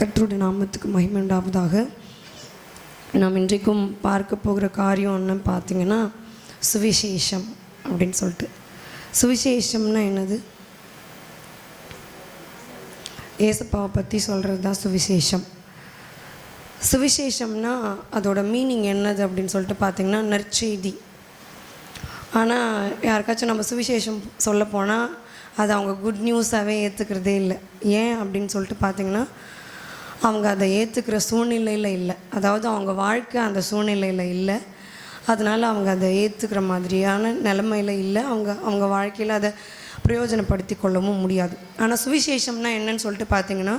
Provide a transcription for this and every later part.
கர்த்தருடைய நாமத்துக்கு மகிமை உண்டாவதாக. நாம் இன்றைக்கும் பார்க்க போகிற காரியம் என்னன்னு பார்த்தீங்கன்னா சுவிசேஷம் அப்படின்னு சொல்லிட்டு. சுவிசேஷம்னா என்னது? ஏசப்பாவை பற்றி சொல்கிறது தான் சுவிசேஷம். சுவிசேஷம்னா அதோட மீனிங் என்னது அப்படின்னு சொல்லிட்டு பார்த்திங்கன்னா நற்செய்தி. ஆனால் யாருக்காச்சும் நம்ம சுவிசேஷம் சொல்ல போனால் அதை அவங்க குட் நியூஸாகவே ஏற்றுக்கிறதே இல்லை. ஏன் அப்படின்னு சொல்லிட்டு பார்த்திங்கன்னா அவங்க அதை ஏற்றுக்கிற சூழ்நிலையில் இல்லை, அதாவது அவங்க வாழ்க்கை அந்த சூழ்நிலையில் இல்லை, அதனால் அவங்க அதை ஏற்றுக்கிற மாதிரியான நிலைமையில் இல்லை, அவங்க வாழ்க்கையில் அதை பிரயோஜனப்படுத்தி கொள்ளவும் முடியாது. ஆனால் சுவிசேஷம்னா என்னன்னு சொல்லிட்டு பார்த்திங்கன்னா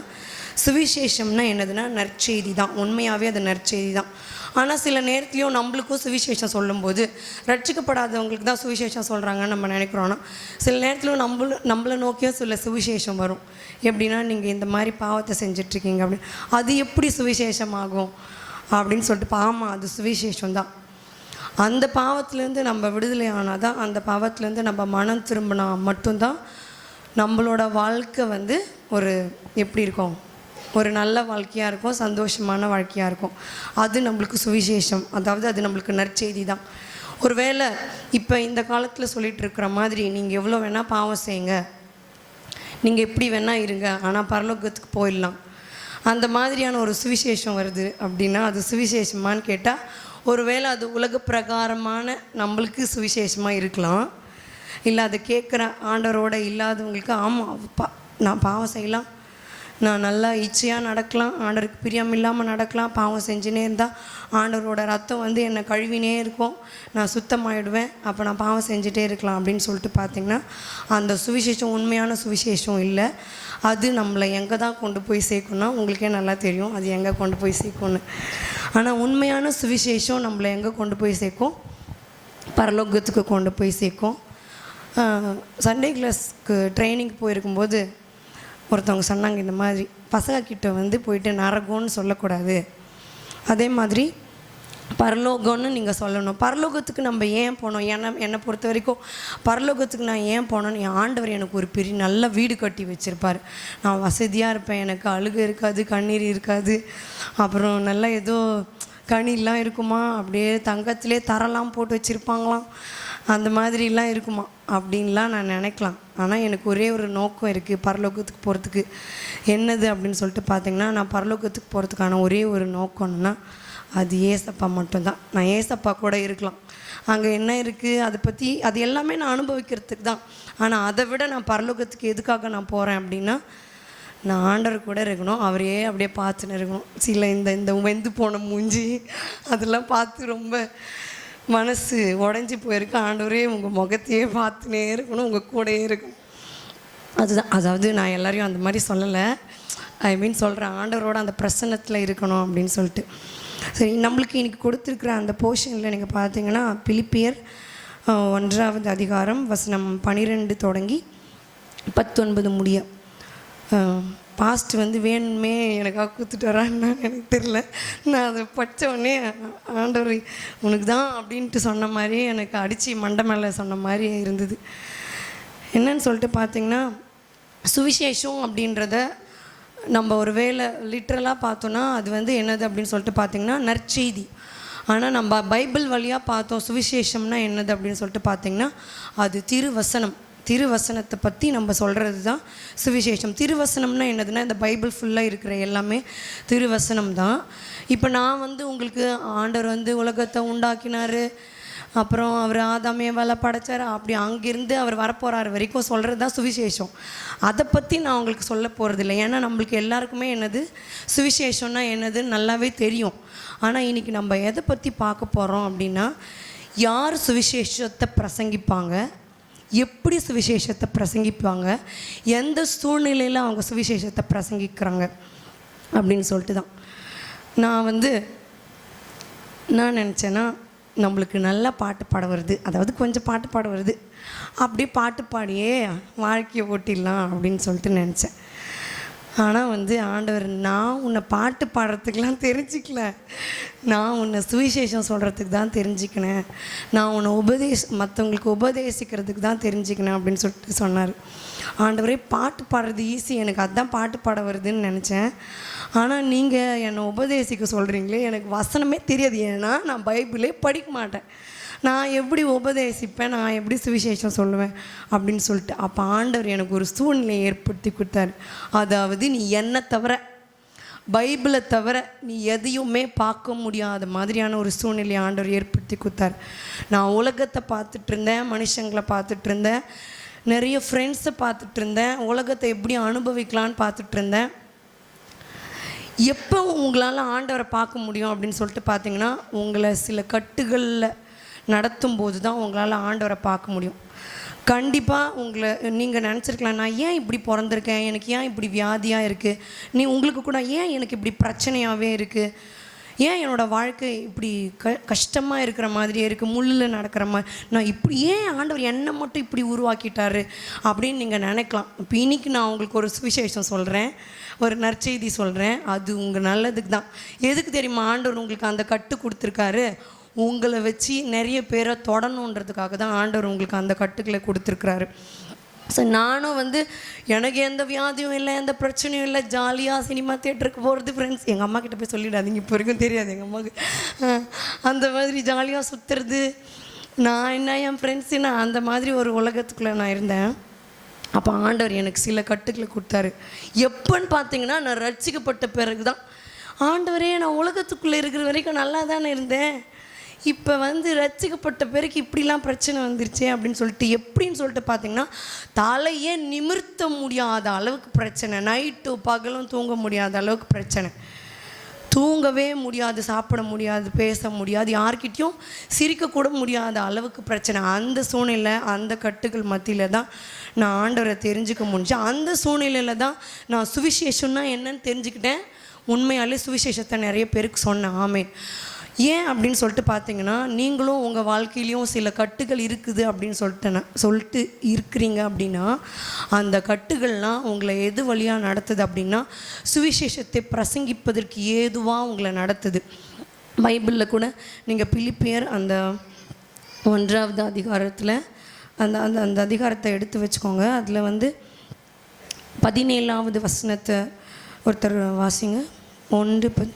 சுவிசேஷம்னா என்னதுன்னா நற்செய்தி தான். உண்மையாகவே அது நற்செய்தி தான். ஆனால் சில நேரத்துலையும் நம்மளுக்கும் சுவிசேஷம் சொல்லும்போது ரட்சிக்கப்படாதவங்களுக்கு தான் சுவிசேஷம் சொல்கிறாங்கன்னு நம்ம நினைக்கிறோன்னா, சில நேரத்துலையும் நம்மளை நோக்கியும் சில சுவிசேஷம் வரும். எப்படின்னா நீங்கள் இந்த மாதிரி பாவத்தை செஞ்சிட்ருக்கீங்க அப்படின்னு, அது எப்படி சுவிசேஷம் ஆகும் அப்படின்னு சொல்லிட்டு, ஆமாம் அது சுவிசேஷம் தான். அந்த பாவத்துலேருந்து நம்ம விடுதலை ஆனால் தான், அந்த பாவத்துலேருந்து நம்ம மனம் திரும்பினா மட்டும்தான் நம்மளோட வாழ்க்கை ஒரு எப்படி இருக்கும், ஒரு நல்ல வாழ்க்கையாக இருக்கும், சந்தோஷமான வாழ்க்கையாக இருக்கும். அது நம்மளுக்கு சுவிசேஷம், அதாவது அது நம்மளுக்கு நற்செய்தி தான். ஒரு வேளை இப்போ இந்த காலத்தில் சொல்லிகிட்டு இருக்கிற மாதிரி நீங்கள் எவ்வளோ வேணால் பாவம் செய்யுங்க, நீங்கள் எப்படி வேணால் இருங்க, ஆனால் பரலோகத்துக்கு போயிடலாம், அந்த மாதிரியான ஒரு சுவிசேஷம் வருது அப்படின்னா அது சுவிசேஷமானு கேட்டால் ஒரு வேளை அது உலக பிரகாரமான நம்மளுக்கு சுவிசேஷமாக இருக்கலாம். இல்லை அதை கேட்குற ஆண்டவரோட இல்லாதவங்களுக்கு ஆமாம் நான் பாவம் செய்யலாம், நான் நல்லா இச்சையாக நடக்கலாம், ஆண்டவருக்கு பிரியம் இல்லாமல் நடக்கலாம், பாவம் செஞ்சுனே இருந்தால் ஆண்டவரோட ரத்தம் என்னை கழுவினே இருக்கும், நான் சுத்தமாகிடுவேன், அப்போ நான் பாவம் செஞ்சுட்டே இருக்கலாம் அப்படின்னு சொல்லிட்டு பார்த்திங்கன்னா அந்த சுவிசேஷம் உண்மையான சுவிசேஷம் இல்லை. அது நம்மளை எங்கே தான் கொண்டு போய் சேர்க்கணும்னா உங்களுக்கே நல்லா தெரியும் அது எங்கே கொண்டு போய் சேர்க்கணும்னு. ஆனால் உண்மையான சுவிசேஷம் நம்மளை எங்கே கொண்டு போய் சேர்க்கும்? பரலோகத்துக்கு கொண்டு போய் சேர்க்கும். சண்டே கிளாஸ்க்கு ட்ரைனிங் போயிருக்கும்போது ஒருத்தவங்க சொன்னாங்க, இந்த மாதிரி பசங்கக்கிட்ட போயிட்டு நரகம்னு சொல்லக்கூடாது, அதே மாதிரி பரலோகம்னு நீங்கள் சொல்லணும். பரலோகத்துக்கு நம்ம ஏன் போனோம்? என்னை பொறுத்த வரைக்கும் பரலோகத்துக்கு நான் ஏன் போனோன்னு, என் ஆண்டவர் எனக்கு ஒரு பெரிய நல்ல வீடு கட்டி வச்சுருப்பார், நான் வசதியாக இருப்பேன், எனக்கு அழுகை இருக்காது, கண்ணீர் இருக்காது, அப்புறம் நல்லா ஏதோ கனிலாம் இருக்குமா, அப்படியே தங்கத்திலே தரலாம் போட்டு வச்சுருப்பாங்களாம், அந்த மாதிரிலாம் இருக்குமா அப்படின்லாம் நான் நினைக்கலாம். ஆனால் எனக்கு ஒரே ஒரு நோக்கம் இருக்குது பரலோகத்துக்கு போகிறதுக்கு. என்னது அப்படின்னு சொல்லிட்டு பார்த்திங்கன்னா, நான் பரலோகத்துக்கு போகிறதுக்கான ஒரே ஒரு நோக்கம்னா அது ஏசப்பா மட்டும்தான். நான் ஏசப்பா கூட இருக்கலாம், அங்கே என்ன இருக்குது அதை பற்றி அது எல்லாமே நான் அனுபவிக்கிறதுக்கு தான். ஆனால் அதை விட நான் பரலோகத்துக்கு எதுக்காக நான் போகிறேன் அப்படின்னா, நான் ஆண்டவர் கூட இருக்கணும், அவரையே அப்படியே பார்த்துன்னு இருக்கணும். சில இந்த வெந்து போன மூஞ்சி அதெல்லாம் பார்த்து ரொம்ப மனசு உடஞ்சி போயிருக்கு. ஆண்டவரே உங்கள் முகத்தையே பார்த்துனே இருக்கணும், உங்கள் கூடயே இருக்கணும். அதுதான், அதாவது நான் எல்லாரையும் அந்த மாதிரி சொல்லலை, ஐ மீன் சொல்கிறேன், ஆண்டவரோட அந்த பிரசன்னத்தில் இருக்கணும் அப்படின்னு சொல்லிட்டு. சரி, நம்மளுக்கு இன்றைக்கி கொடுத்துருக்குற அந்த போர்ஷனில் நீங்கள் பார்த்தீங்கன்னா பிலிப்பியர் 1 அதிகாரம் வசனம் 12 தொடங்கி 19 முடிய. பாஸ்ட் வேணுமே எனக்காக கொடுத்துட்டு வரான்னு எனக்கு தெரில. நான் அதை படித்த உடனே ஆண்டவர் உனக்கு தான் அப்படின்ட்டு சொன்ன மாதிரியே எனக்கு அடித்து மண்டை மேலே சொன்ன மாதிரி இருந்தது. என்னன்னு சொல்லிட்டு பார்த்திங்கன்னா, சுவிசேஷம் அப்படின்றத நம்ம ஒரு வேளை லிட்ரலாக பார்த்தோன்னா அது என்னது அப்படின்னு சொல்லிட்டு பார்த்திங்கன்னா நற்செய்தி. ஆனால் நம்ம பைபிள் வழியாக பார்த்தோம் சுவிசேஷம்னா என்னது அப்படின்னு சொல்லிட்டு பார்த்திங்கன்னா அது திருவசனம். திருவசனத்தை பற்றி நம்ம சொல்கிறது தான் சுவிசேஷம். திருவசனம்னா என்னதுன்னா இந்த பைபிள் ஃபுல்லாக இருக்கிற எல்லாமே திருவசனம் தான். இப்போ நான் உங்களுக்கு ஆண்டவர் உலகத்தை உண்டாக்கினார், அப்புறம் அவர் ஆதாம் ஏவாளை படைச்சார், அப்படி அங்கேருந்து அவர் வரப்போகிறார் வரைக்கும் சொல்கிறது தான் சுவிசேஷம். அதை பற்றி நான் உங்களுக்கு சொல்ல போகிறதில்ல, ஏன்னா நம்மளுக்கு எல்லாருக்குமே என்னது சுவிசேஷம்னா என்னதுன்னு நல்லாவே தெரியும். ஆனால் இன்றைக்கி நம்ம எதை பற்றி பார்க்க போகிறோம் அப்படின்னா, யார் சுவிசேஷத்தை பிரசங்கிப்பாங்க, எப்படி சுவிசேஷத்தை பிரசங்கிப்பாங்க, எந்த சூழ்நிலையில் அவங்க சுவிசேஷத்தை பிரசங்கிக்கிறாங்க அப்படின்னு சொல்லிட்டு தான். நான் நினச்சேன்னா நம்மளுக்கு நல்லா பாட்டு பாட வருது, அதாவது கொஞ்சம் பாட்டு பாட வருது, அப்படியே பாட்டு பாடியே வாழ்க்கையை ஓட்டிடலாம் அப்படின்னு சொல்லிட்டு நினச்சேன். ஆனால் வந்து ஆண்டவர், நான் உன்னை பாட்டு பாடுறதுக்கெலாம் தெரிஞ்சிக்கல, நான் உன்னை சுவிசேஷம் சொல்கிறதுக்கு தான் தெரிஞ்சுக்கினேன், நான் உன்னை மற்றவங்களுக்கு உபதேசிக்கிறதுக்கு தான் தெரிஞ்சுக்கினேன் அப்படின்னு சொல்லிட்டு சொன்னார். ஆண்டவரே, பாட்டு பாடுறது ஈஸி, எனக்கு அதுதான் பாட்டு பாட வருதுன்னு நினச்சேன். ஆனால் நீங்கள் என்னை உபதேசிக்க சொல்கிறீங்களே, எனக்கு வசனமே தெரியாது, ஏன்னா நான் பைபிளே படிக்க மாட்டேன், நான் எப்படி உபதேசிப்பேன், நான் எப்படி சுவிசேஷம் சொல்லுவேன் அப்படின்னு சொல்லிட்டு. அப்போ ஆண்டவர் எனக்கு ஒரு சூழ்நிலையை ஏற்படுத்தி கொடுத்தாரு. அதாவது, நீ என்னை தவிர, பைபிளை தவிர நீ எதையுமே பார்க்க முடியாத மாதிரியான ஒரு சூழ்நிலையை ஆண்டவர் ஏற்படுத்தி கொடுத்தார். நான் உலகத்தை பார்த்துட்டு இருந்தேன், மனுஷங்களை பார்த்துட்டு இருந்தேன், நிறைய ஃப்ரெண்ட்ஸை பார்த்துட்டு இருந்தேன், உலகத்தை எப்படி அனுபவிக்கலான்னு பார்த்துட்டு இருந்தேன். எப்போ உங்களால் ஆண்டவரை பார்க்க முடியும் அப்படின்னு சொல்லிட்டு பார்த்தீங்கன்னா, உங்களை சில கட்டுகளில் நடத்தும் போது தான் உங்களால் ஆண்டவரை பார்க்க முடியும். கண்டிப்பாக உங்களை நீங்கள் நினச்சிருக்கலாம், நான் ஏன் இப்படி பிறந்திருக்கேன், எனக்கு ஏன் இப்படி வியாதியாக இருக்குது, உங்களுக்கு கூட ஏன் எனக்கு இப்படி பிரச்சனையாகவே இருக்குது, ஏன் என்னோடய வாழ்க்கை இப்படி கஷ்டமாக இருக்கிற மாதிரியே இருக்குது, முள்ளில் நடக்கிற மாதிரி, நான் இப்படி ஏன் ஆண்டவர் என்னை மட்டும் இப்படி உருவாக்கிட்டாரு அப்படின்னு நீங்கள் நினைக்கலாம். இப்போ இன்றைக்கி நான் உங்களுக்கு ஒரு சுவிசேஷம் சொல்கிறேன், ஒரு நற்செய்தி சொல்கிறேன். அது உங்கள் நல்லதுக்கு தான். எதுக்கு தெரியுமா ஆண்டவர் உங்களுக்கு அந்த கட்டு கொடுத்துருக்காரு? உங்களை வச்சு நிறைய பேரை தொடணுன்றதுக்காக தான் ஆண்டவர் உங்களுக்கு அந்த கட்டுக்களை கொடுத்துருக்குறாரு. ஸோ நானும் வந்து எனக்கு எந்த வியாதியும் இல்லை, எந்த பிரச்சனையும் இல்லை, ஜாலியாக சினிமா தியேட்டருக்கு போகிறது, ஃப்ரெண்ட்ஸ், எங்கள் அம்மா கிட்ட போய் சொல்லிடாதீங்க, இப்போ வரைக்கும் தெரியாது எங்கள் அம்மாவுக்கு, அந்த மாதிரி ஜாலியாக சுற்றுறது, நான் என்ன என் ஃப்ரெண்ட்ஸு, நான் அந்த மாதிரி ஒரு உலகத்துக்குள்ளே நான் இருந்தேன். அப்போ ஆண்டவர் எனக்கு சில கட்டுக்களை கொடுத்தாரு. எப்போன்னு பார்த்தீங்கன்னா, நான் ரட்சிக்கப்பட்ட பிறகு தான். ஆண்டவரே, நான் உலகத்துக்குள்ளே இருக்கிற வரைக்கும் நல்லா தானே இருந்தேன், இப்போ வந்து ரட்சிக்கப்பட்ட பிறகு இப்படிலாம் பிரச்சனை வந்துருச்சு அப்படின்னு சொல்லிட்டு. எப்படின்னு சொல்லிட்டு பார்த்தீங்கன்னா, தலையே நிமிர்த்த முடியாத அளவுக்கு பிரச்சனை, நைட்டு பகலும் தூங்க முடியாத அளவுக்கு பிரச்சனை, தூங்கவே முடியாது, சாப்பிட முடியாது, பேச முடியாது, யார்கிட்டையும் சிரிக்கக்கூட முடியாத அளவுக்கு பிரச்சனை. அந்த சூழ்நிலை, அந்த கட்டுகள் மத்தியில் தான் நான் ஆண்டவரை தெரிஞ்சுக்க முடிஞ்சு. அந்த சூழ்நிலையில் தான் நான் சுவிசேஷம்னா என்னன்னு தெரிஞ்சுக்கிட்டேன். உண்மையாலே சுவிசேஷத்தை நிறைய பேருக்கு சொன்னேன். ஆமேன். ஏன் அப்படின்னு சொல்லிட்டு பார்த்தீங்கன்னா, நீங்களும் உங்கள் வாழ்க்கையிலையும் சில கட்டுகள் இருக்குது அப்படின்னு சொல்லிட்டு இருக்கிறீங்க அப்படின்னா, அந்த கட்டுகள்லாம் உங்களை எது வழியாக நடத்துது அப்படின்னா, சுவிசேஷத்தை பிரசங்கிப்பதற்கு ஏதுவாக உங்களை நடத்துது. பைபிளில் கூட நீங்கள் பிலிப்பியர் அந்த 1வது அதிகாரத்தில் அந்த அந்த அந்த அதிகாரத்தை எடுத்து வச்சுக்கோங்க. அதில் வந்து 17வது வசனத்தை ஒருத்தர் வாசிங்க. 1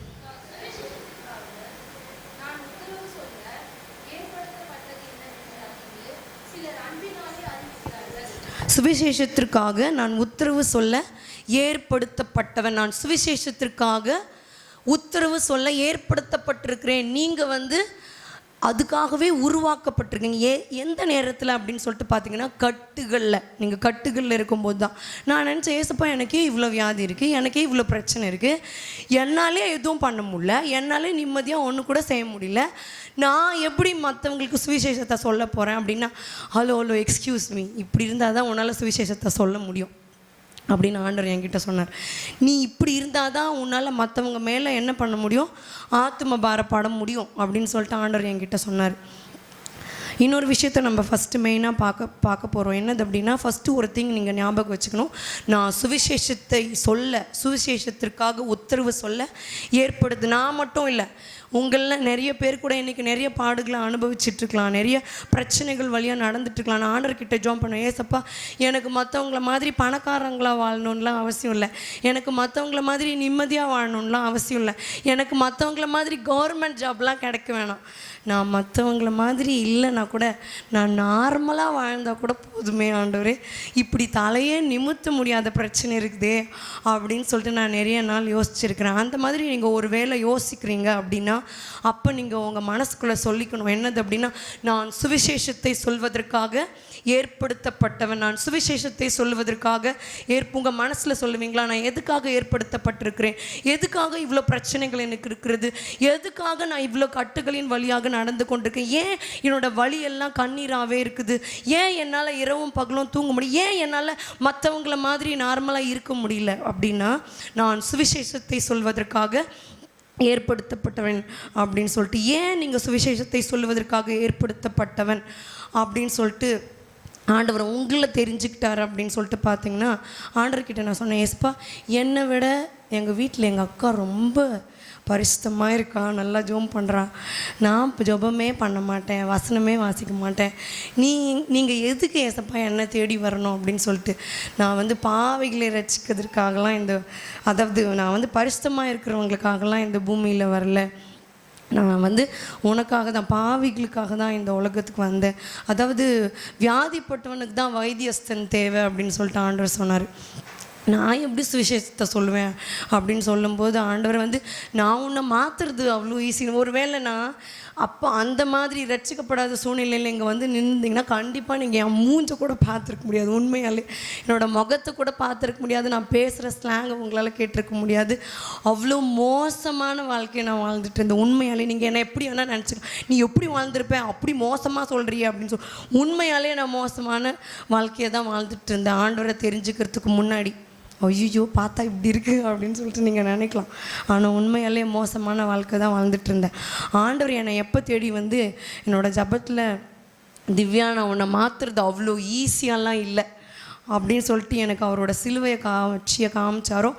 சுவிசேஷத்திற்காக நான் உத்தரவு சொல்ல ஏற்படுத்தப்பட்டவன். நான் சுவிசேஷத்திற்காக உத்தரவு சொல்ல ஏற்படுத்தப்பட்டிருக்கிறேன். நீங்கள் வந்து அதுக்காகவே உருவாக்கப்பட்டிருக்கீங்க. எந்த நேரத்தில் அப்படின்னு சொல்லிட்டு பார்த்தீங்கன்னா, கட்டுகளில், நீங்கள் கட்டுகளில் இருக்கும்போது தான். நான் நினச்சேன், ஏசப்பா எனக்கே இவ்வளோ வியாதி இருக்குது, எனக்கே இவ்வளோ பிரச்சனை இருக்குது, என்னாலே எதுவும் பண்ண முடியல, என்னாலே நிம்மதியாக ஒன்று கூட செய்ய முடியல, நான் எப்படி மற்றவங்களுக்கு சுவிசேஷத்தை சொல்ல போகிறேன் அப்படின்னா, ஹலோ எக்ஸ்கியூஸ் மீ, இப்படி இருந்தால் தான் உன்னால் சுவிசேஷத்தை சொல்ல முடியும் அப்படின்னு ஆண்டவர் என்கிட்ட சொன்னார். நீ இப்படி இருந்தால் தான் உன்னால் மற்றவங்க மேலே என்ன பண்ண முடியும், ஆத்தும பாரப்பட முடியும் அப்படின்னு சொல்லிட்டு ஆண்டவர் என்கிட்ட சொன்னார். இன்னொரு விஷயத்தை நம்ம ஃபஸ்ட்டு மெயினாக பார்க்க போகிறோம். என்னது அப்படின்னா, ஃபஸ்ட்டு ஒரு திங் நீங்கள் ஞாபகம் வச்சுக்கணும். நான் சுவிசேஷத்திற்காக உத்தரவு சொல்ல ஏற்படுது. நான் மட்டும் இல்லை, உங்களில் நிறைய பேர் கூட இன்றைக்கி நிறைய பாடுகளை அனுபவிச்சிட்ருக்கலாம், நிறைய பிரச்சனைகள் வழியாக நடந்துட்டுருக்கலாம். நான் ஆண்டர்கிட்ட ஜோம் பண்ணுவேன், ஏசப்பா எனக்கு மற்றவங்கள மாதிரி பணக்காரங்களாக வாழணுன்னெலாம் அவசியம் இல்லை, எனக்கு மற்றவங்கள மாதிரி நிம்மதியாக வாழணுன்னெலாம் அவசியம் இல்லை, எனக்கு மற்றவங்கள மாதிரி கவர்மெண்ட் ஜாப்லாம் கிடைக்க வேணாம், நான் மற்றவங்கள மாதிரி இல்லைன்னா கூட நான் நார்மலாக வாழ்ந்தால் கூட போதுமே ஆண்டவரே, இப்படி தலையே நிமிர்த்த முடியாத பிரச்சனை இருக்குதே அப்படின்னு சொல்லிட்டு நான் நிறைய நாள் யோசிச்சிருக்கிறேன். அந்த மாதிரி நீங்கள் ஒரு வேளை யோசிக்கிறீங்க அப்படின்னா, அப்போ நீங்கள் உங்கள் மனசுக்குள்ளே சொல்லிக்கணும். என்னது அப்படின்னா, நான் சுவிசேஷத்தை சொல்வதற்காக ஏற்படுத்தப்பட்டவன், நான் சுவிசேஷத்தை சொல்வதற்காக உங்கள் மனசில் சொல்லுவீங்களா, நான் எதுக்காக ஏற்படுத்தப்பட்டிருக்கிறேன், எதுக்காக இவ்வளோ பிரச்சனைகள் எனக்கு இருக்கிறது, எதுக்காக நான் இவ்வளோ கட்டுகளின் வழியாக நடந்து கொண்டிருக்கேன், ஏன் என்னோட வழியெல்லாம் கண்ணீராகவே இருக்குது, ஏன் என்னால் இரவும் பகலும் தூங்க முடியும், ஏன் என்னால் மற்றவங்கள மாதிரி நார்மலாக இருக்க முடியல அப்படின்னா, நான் சுவிசேஷத்தை சொல்வதற்காக ஏற்படுத்தப்பட்டவன் அப்படின்னு சொல்லிட்டு. ஏன் நீங்கள் சுவிசேஷத்தை சொல்வதற்காக ஏற்படுத்தப்பட்டவன் அப்படின்னு சொல்லிட்டு ஆண்டவர் உங்களை தெரிஞ்சுக்கிட்டார் அப்படின்னு சொல்லிட்டு பார்த்தீங்கன்னா, ஆண்டவர்கிட்ட நான் சொன்னேன், ஏசப்பா என்னை விட எங்கள் வீட்டில் எங்கள் அக்கா ரொம்ப பரிசுத்தமாக இருக்கா, நல்லா ஜெபம் பண்ணுறா. நான் இப்போ ஜெபமே பண்ண மாட்டேன், வசனமே வாசிக்க மாட்டேன். நீங்கள் எதுக்கு ஏசப்பா என்னை தேடி வரணும் அப்படின்னு சொல்லிட்டு, நான் பாவிகளை ரட்சிக்கிறதுக்காகலாம் அதாவது நான் பரிசுத்தமாக இருக்கிறவங்களுக்காகலாம் இந்த பூமியில் வரல. நான் உனக்காக தான், பாவிகளுக்காக தான் இந்த உலகத்துக்கு வந்தேன். அதாவது வியாதிப்பட்டவனுக்கு தான் வைத்தியஸ்தன் தேவை அப்படின்னு சொல்லிட்டு ஆண்டவர் சொன்னார். நான் எப்படி சுவிசேஷத்தை சொல்லுவேன் அப்படின்னு சொல்லும்போது ஆண்டவர் நான் உன்னை மாற்றுறது அவ்வளோ ஈஸி. ஒரு வேளை நான் அப்போ அந்த மாதிரி ரட்சிக்கப்படாத சூழ்நிலையில் இங்கே நின்றுந்தீங்கன்னா கண்டிப்பாக நீங்கள் என் மூஞ்சை கூட பார்த்துருக்க முடியாது. உண்மையாலே என்னோடய முகத்தை கூட பார்த்துருக்க முடியாது. நான் பேசுகிற ஸ்லாங்கை உங்களால் கேட்டிருக்க முடியாது. அவ்வளோ மோசமான வாழ்க்கையை நான் வாழ்ந்துட்டு இருந்தேன். உண்மையாலே நீங்கள் என்னை எப்படி வேணால் நினச்சிக்கலாம், நீ எப்படி வாழ்ந்துருப்பேன், அப்படி மோசமாக சொல்கிறிய அப்படின்னு உண்மையாலே நான் மோசமான வாழ்க்கையை தான் வாழ்ந்துட்டு இருந்தேன். ஆண்டவரை தெரிஞ்சுக்கிறதுக்கு முன்னாடி ஐயோ பார்த்தா இப்படி இருக்குது அப்படின்னு சொல்லிட்டு நீங்கள் நினைக்கலாம். ஆனால் உண்மையாலே மோசமான வாழ்க்கை தான் வாழ்ந்துட்டு இருந்தேன். ஆண்டவர் என்னை எப்போ தேடி என்னோடய ஜபத்தில், திவ்யா நான் உன்னை மாற்றுறது அவ்வளோ ஈஸியாலாம் இல்லை அப்படின்னு சொல்லிட்டு எனக்கு அவரோட சிலுவையை காமிச்சாரோ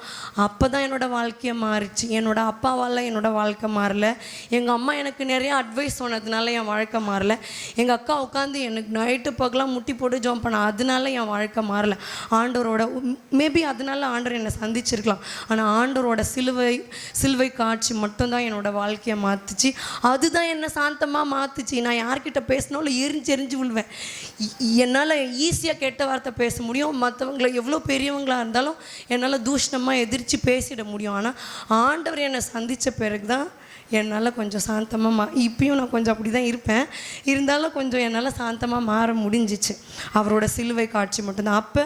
அப்போ தான் என்னோடய வாழ்க்கையை மாறிச்சு. என்னோடய அப்பாவால் என்னோடய வாழ்க்கை மாறலை. எங்கள் அம்மா எனக்கு நிறைய அட்வைஸ் சொன்னதுனால என் வாழ்க்கை மாறலை. எங்கள் அக்கா உட்காந்து எனக்கு நைட்டு பகலாம் முட்டி போட்டு ஜாம் பண்ண, அதனால என் வாழ்க்கை மாறலை. ஆண்டவரோட மேபி அதனால ஆண்டவர் என்னை சந்திச்சிருக்கலாம். ஆனால் ஆண்டவரோட சிலுவை காட்சி மட்டும்தான் என்னோடய வாழ்க்கையை மாற்றுச்சு. அதுதான் என்னை சாந்தமாக மாற்றுச்சு. நான் யார்கிட்ட பேசினாலும் எரிஞ்சு விழுவேன். என்னால் ஈஸியாக கெட்ட வார்த்தை பேச முடியும், மற்றவங்களை எவ்வளோ பெரியவங்களாக இருந்தாலும் என்னால் தூஷணமாக எதிர்த்து பேசிட முடியும். ஆனால் ஆண்டவர் என்னை சந்தித்த பிறகு தான் என்னால் கொஞ்சம் சாந்தமாக இப்பயும் நான் கொஞ்சம் அப்படி தான் இருப்பேன், இருந்தாலும் கொஞ்சம் என்னால் சாந்தமாக மாற முடிஞ்சிச்சு. அவரோட சிலுவை காட்சி மட்டும்தான். அப்போ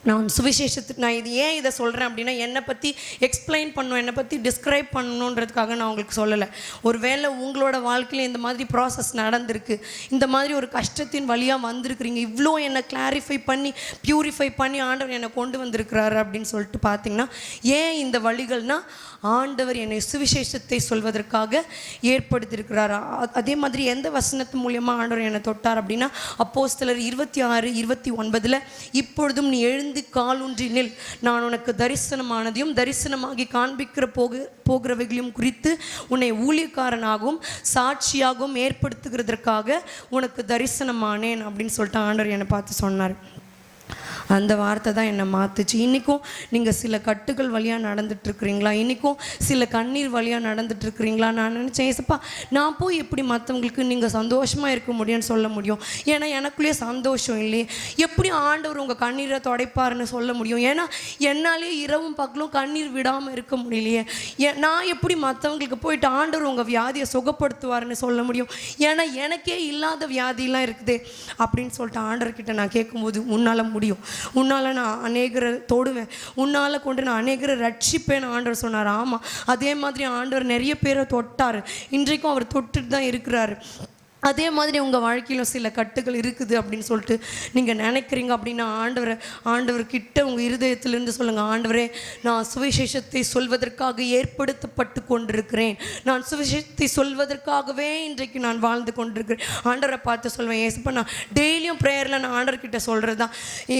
நான் சுவிசேஷத்துக்கு நான் ஏன் இதை சொல்கிறேன் அப்படின்னா, என்னை பற்றி எக்ஸ்பிளைன் பண்ணணும், என்னை பற்றி டிஸ்கிரைப் பண்ணணுன்றதுக்காக நான் உங்களுக்கு சொல்லலை. ஒரு வேளை உங்களோட வாழ்க்கையில் இந்த மாதிரி ப்ராசஸ் நடந்திருக்கு, இந்த மாதிரி ஒரு கஷ்டத்தின் வழியாக வந்திருக்கிறீங்க, இவ்வளோ என்னை கிளாரிஃபை பண்ணி பியூரிஃபை பண்ணி ஆண்டவர் என்னை கொண்டு வந்திருக்கிறாரு அப்படின்னு சொல்லிட்டு பார்த்தீங்கன்னா, ஏன் இந்த வழிகள்னால் ஆண்டவர் என்னை சுவிசேஷத்தை சொல்வதற்காக ஏற்படுத்தியிருக்கிறார். அதே மாதிரி எந்த வசனத்து மூலியமாக ஆண்டவர் என்னை தொட்டார் அப்படின்னா, அப்போஸ்தலர் 26:29 இப்பொழுதும் நீ எழுந்து காலூன்றி நில், நான் உனக்கு தரிசனமானதையும் தரிசனமாகி காண்பிக்கிற போகிறவைகளையும் குறித்து உன்னை ஊழியக்காரனாகவும் சாட்சியாகவும் ஏற்படுத்துகிறதற்காக உனக்கு தரிசனமானேன் அப்படின்னு சொல்லிட்டு ஆண்டவர் என்னை பார்த்து சொன்னார். அந்த வார்த்தை தான் என்னை மாற்றுச்சு. இன்றைக்கும் நீங்கள் சில கட்டுகள் வழியாக நடந்துட்டுருக்குறீங்களா, இன்றைக்கும் சில கண்ணீர் வழியாக நடந்துட்டுருக்குறீங்களா? நான் நினச்சேன், ஏசப்பா நான் போய் எப்படி மற்றவங்களுக்கு நீங்கள் சந்தோஷமாக இருக்க முடியும்னு சொல்ல முடியும்? ஏன்னா எனக்குள்ளேயே சந்தோஷம் இல்லையே. எப்படி ஆண்டவர் உங்கள் கண்ணீரை துடைப்பாருன்னு சொல்ல முடியும்? ஏன்னா என்னாலேயே இரவும் பகலும் கண்ணீர் விடாமல் இருக்க முடியலையே. நான் எப்படி மற்றவங்களுக்கு போயிட்டு ஆண்டவர் உங்கள் வியாதியை சுகப்படுத்துவாருன்னு சொல்ல முடியும்? ஏன்னா எனக்கே இல்லாத வியாதியெலாம் இருக்குது அப்படின்னு சொல்லிட்டு ஆண்டவர்கிட்ட நான் கேட்கும்போது, உன்னால் முடியும், உன்னால் நான் அநேகரை தொடுவேன், உன்னால் கொண்டு நான் அநேகரை ரட்சிப்பேன் ஆண்டவர் சொன்னார். ஆமாம், அதே மாதிரி ஆண்டவர் நிறைய பேரை தொட்டார். இன்றைக்கும் அவர் தொட்டுட்டு தான் இருக்கிறாரு. அதே மாதிரி உங்கள் வாழ்க்கையிலும் சில கட்டுகள் இருக்குது அப்படின்னு சொல்லிட்டு நீங்கள் நினைக்கிறீங்க அப்படின்னா, ஆண்டவர்கிட்ட உங்கள் இருதயத்திலிருந்து சொல்லுங்கள், ஆண்டவரே நான் சுவிசேஷத்தை சொல்வதற்காக ஏற்படுத்தப்பட்டு கொண்டிருக்கிறேன், நான் சுவிசேஷத்தை சொல்வதற்காகவே இன்றைக்கு நான் வாழ்ந்து கொண்டிருக்கிறேன். ஆண்டவரை பார்த்து சொல்வேன், ஏசப்பா நான் டெய்லியும் ப்ரேயரில் நான் ஆண்டவர்கிட்ட சொல்கிறது தான்,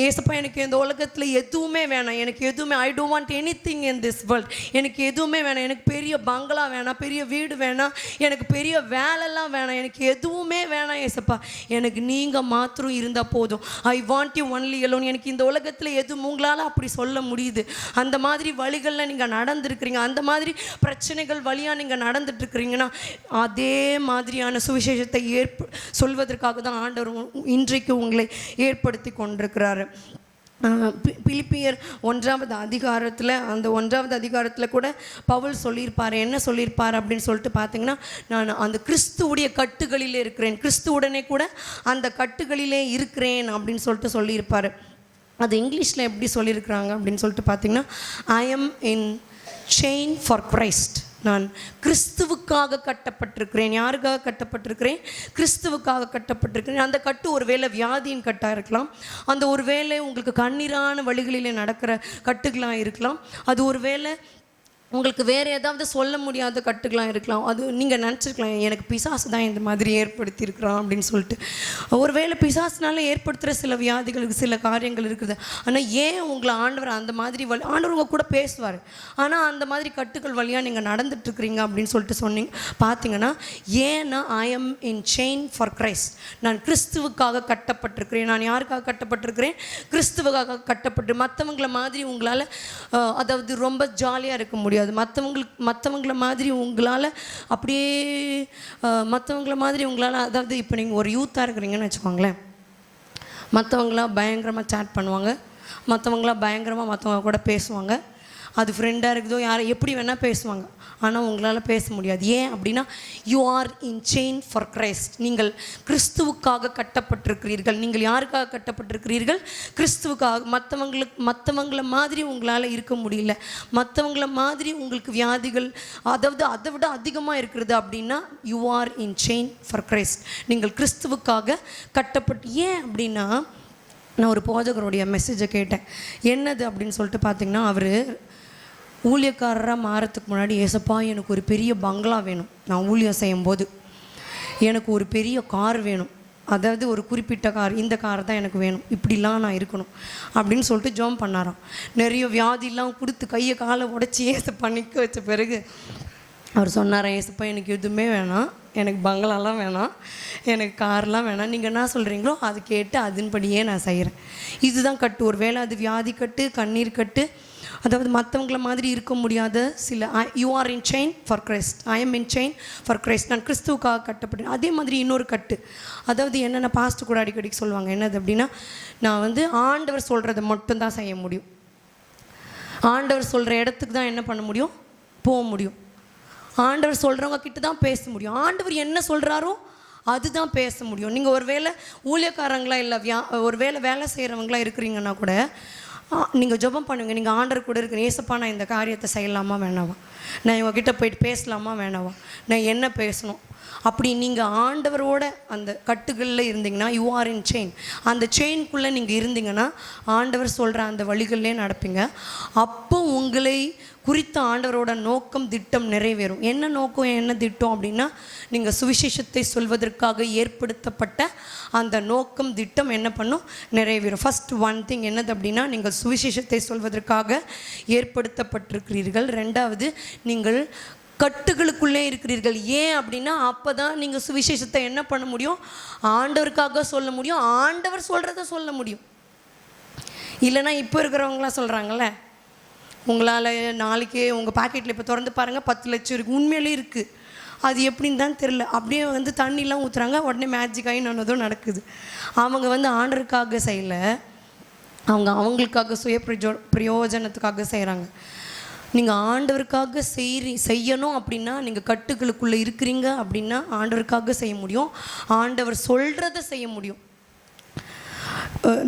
ஏசப்பா எனக்கு இந்த உலகத்தில் எதுவுமே வேணாம், எனக்கு எதுவுமே I don't want anything in this world, எனக்கு எதுவுமே வேணாம், எனக்கு பெரிய பங்களா வேணாம், பெரிய வீடு வேணாம், எனக்கு பெரிய வேலைலாம் வேணாம், எனக்கு எதுவுமே வேணாம் ஏசப்பா, எனக்கு நீங்கள் மாத்திரம் இருந்தால் போதும். I want you only alone. எனக்கு இந்த உலகத்தில் எது உங்களால் அப்படி சொல்ல முடியுது? அந்த மாதிரி வழிகளில் நீங்கள் நடந்துருக்கிறீங்க, அந்த மாதிரி பிரச்சனைகள் வழியாக நீங்கள் நடந்துட்டுருக்கிறீங்கன்னா, அதே மாதிரியான சுவிசேஷத்தை சொல்வதற்காக தான் ஆண்டவர் இன்றைக்கு உங்களை ஏற்படுத்தி கொண்டிருக்கிறாரு. பிலிப்பியர் 1வது அதிகாரத்தில், அந்த 1வது அதிகாரத்தில் கூட பவுல் சொல்லியிருப்பார். என்ன சொல்லியிருப்பார் அப்படின்னு சொல்லிட்டு பார்த்தீங்கன்னா, நான் அந்த கிறிஸ்துவுடைய கட்டுகளிலே இருக்கிறேன், கிறிஸ்துவுடனே கூட அந்த கட்டுகளிலே இருக்கிறேன் அப்படின்னு சொல்லிட்டு சொல்லியிருப்பார். அது இங்கிலீஷில் எப்படி சொல்லியிருக்கிறாங்க அப்படின்னு சொல்லிட்டு பார்த்தீங்கன்னா, ஐ am in chain for Christ. நான் கிறிஸ்துவுக்காக கட்டப்பட்டிருக்கிறேன். யாருக்காக கட்டப்பட்டிருக்கிறேன்? கிறிஸ்துவுக்காக கட்டப்பட்டிருக்கிறேன். அந்த கட்டு ஒரு வேளை வியாதியின் கட்டாக இருக்கலாம், அந்த ஒரு வேளை உங்களுக்கு கண்ணீரான வழிகளிலே நடக்கிற கட்டுகளாக இருக்கலாம், அது ஒரு வேளை உங்களுக்கு வேறு ஏதாவது சொல்ல முடியாத கட்டுக்கெலாம் இருக்கலாம். அது நீங்கள் நினச்சிருக்கலாம், எனக்கு பிசாசு தான் இந்த மாதிரி ஏற்படுத்தியிருக்கிறான் அப்படின்னு சொல்லிட்டு. ஒருவேளை பிசாசுனால ஏற்படுத்துகிற சில வியாதிகளுக்கு சில காரியங்கள் இருக்குது. ஆனால் ஏன் உங்களை ஆண்டவர் அந்த மாதிரி ஆண்டவர் உங்கள் கூட பேசுவார், ஆனால் அந்த மாதிரி கட்டுக்கள் வழியாக நீங்கள் நடந்துட்டுருக்கிறீங்க அப்படின்னு சொல்லிட்டு பார்த்தீங்கன்னா, ஏன்னா ஐ am in chain for Christ. நான் கிறிஸ்துவுக்காக கட்டப்பட்டிருக்கிறேன். நான் யாருக்காக கட்டப்பட்டிருக்கிறேன்? கிறிஸ்துவுக்காக கட்டப்பட்டு. மற்றவங்கள மாதிரி உங்களால் அதாவது ரொம்ப ஜாலியாக இருக்க முடியாது. மற்றவங்கள மாதிரி உங்களால் அப்படியே மற்றவங்கள மாதிரி உங்களால், அதாவது இப்போ நீங்கள் ஒரு யூத்தாக இருக்கிறீங்கன்னு வச்சுக்கோங்களேன், மற்றவங்களாம் பயங்கரமாக சேட் பண்ணுவாங்க, மற்றவங்களாம் பயங்கரமாக மற்றவங்க கூட பேசுவாங்க. அது ஃப்ரெண்டாக இருக்குதோ யாரை எப்படி வேணால் பேசுவாங்க, ஆனால் உங்களால் பேச முடியாது. ஏன் அப்படின்னா, you are in chain for Christ. நீங்கள் கிறிஸ்துவுக்காக கட்டப்பட்டிருக்கிறீர்கள். நீங்கள் யாருக்காக கட்டப்பட்டிருக்கிறீர்கள்? கிறிஸ்துவுக்காக. மற்றவங்கள மாதிரி உங்களால் இருக்க முடியல, மற்றவங்கள மாதிரி உங்களுக்கு வியாதிகள் அதாவது அதை விட அதிகமாக இருக்கிறது அப்படின்னா, you are in chain for Christ. நீங்கள் கிறிஸ்துவுக்காக கட்டப்பட்டு. ஏன் அப்படின்னா, நான் ஒரு போதகருடைய மெசேஜை கேட்டேன். என்னது அப்படின்னு சொல்லிட்டு பார்த்தீங்கன்னா, அவர் ஊழியக்காரராக மாறத்துக்கு முன்னாடி, ஏசப்பா எனக்கு ஒரு பெரிய பங்களா வேணும், நான் ஊழியம் செய்யும்போது எனக்கு ஒரு பெரிய கார் வேணும், அதாவது ஒரு குறிப்பிட்ட கார், இந்த கார் தான் எனக்கு வேணும், இப்படிலாம் நான் இருக்கணும் அப்படின்னு சொல்லிட்டு ஜோம் பண்ணாராம். நிறைய வியாதிலாம் கொடுத்து கையை காலை உடச்சி ஏசப்பா நிற்க வச்ச பிறகு அவர் சொன்னாராம், ஏசப்பா எனக்கு எதுவுமே வேணாம், எனக்கு பங்களாலாம் வேணாம், எனக்கு கார்லாம் வேணாம், நீங்கள் என்ன சொல்கிறீங்களோ அது கேட்டு அதன்படியே நான் செய்கிறேன். இதுதான் கட்டு. ஒரு வேளை அது வியாதி கட்டு, கண்ணீர் கட்டு, அதாவது மற்றவங்கள மாதிரி இருக்க முடியாத சில. You are in chain for Christ. I am in chain for Christ. நான் கிறிஸ்துவுக்காக கட்டப்பட்டேன். அதே மாதிரி இன்னொரு கட்டு, அதாவது என்னென்ன பாஸ்ட்டு கூட அடிக்கடி சொல்லுவாங்க, என்னது அப்படின்னா, நான் ஆண்டவர் சொல்கிறத மட்டும்தான் செய்ய முடியும், ஆண்டவர் சொல்கிற இடத்துக்கு தான் என்ன பண்ண முடியும், போக முடியும், ஆண்டவர் சொல்கிறவங்க கிட்ட தான் பேச முடியும், ஆண்டவர் என்ன சொல்கிறாரோ அதுதான் பேச முடியும். நீங்கள் ஒரு வேளை ஊழியக்காரங்களா இல்லை ஒரு வேலை செய்கிறவங்களா இருக்கிறீங்கன்னா கூட நீங்கள் ஜெபம் பண்ணுங்க. நீங்கள் ஆண்டவர் கூட இருக்கிற, ஏசப்பா நான் இந்த காரியத்தை செய்யலாமா வேணாவா, நான் இவங்ககிட்ட போயிட்டு பேசலாமா வேணாவா, நான் என்ன பேசணும், அப்படி நீங்கள் ஆண்டவரோட அந்த கட்டுகளில் இருந்தீங்கன்னா, யூ ஆர் இன் செயின். அந்த செயின்குள்ளே நீங்கள் இருந்தீங்கன்னா ஆண்டவர் சொல்கிற அந்த வழிகளிலே நடப்பீங்க. அப்போ உங்களை குறித்த ஆண்டவரோட நோக்கம் திட்டம் நிறைவேறும். என்ன நோக்கம், என்ன திட்டம் அப்படின்னா, நீங்கள் சுவிசேஷத்தை சொல்வதற்காக ஏற்படுத்தப்பட்ட அந்த நோக்கம் திட்டம் என்ன பண்ணும், நிறைவேறும். ஃபஸ்ட் ஒன் திங் என்னது அப்படின்னா, நீங்கள் சுவிசேஷத்தை சொல்வதற்காக ஏற்படுத்தப்பட்டிருக்கிறீர்கள். ரெண்டாவது, நீங்கள் கட்டுகளுக்குள்ளே இருக்கிறீர்கள். ஏன் அப்படின்னா, அப்போ தான் நீங்கள் சுவிசேஷத்தை என்ன பண்ண முடியும், ஆண்டவருக்காக சொல்ல முடியும், ஆண்டவர் சொல்கிறத சொல்ல முடியும். இல்லைனா இப்போ இருக்கிறவங்களாம் சொல்கிறாங்கல்ல, உங்களால் நாளைக்கு உங்கள் பாக்கெட்டில் இப்போ திறந்து பாருங்கள் 10 லட்சம் இருக்குது, உண்மையிலே இருக்குது, அது எப்படின்னு தான் தெரில, அப்படியே தண்ணிலாம் ஊற்றுறாங்க, உடனே மேஜிக் ஆகி நல்லதும் நடக்குது. அவங்க ஆண்டருக்காக செய்யலை, அவங்களுக்காக பிரயோஜனத்துக்காக செய்கிறாங்க. நீங்கள் ஆண்டவருக்காக செய்யணும் அப்படின்னா, நீங்கள் கட்டுகளுக்குள்ளே இருக்கிறீங்க அப்படின்னா ஆண்டவருக்காக செய்ய முடியும், ஆண்டவர் சொல்கிறத செய்ய முடியும்.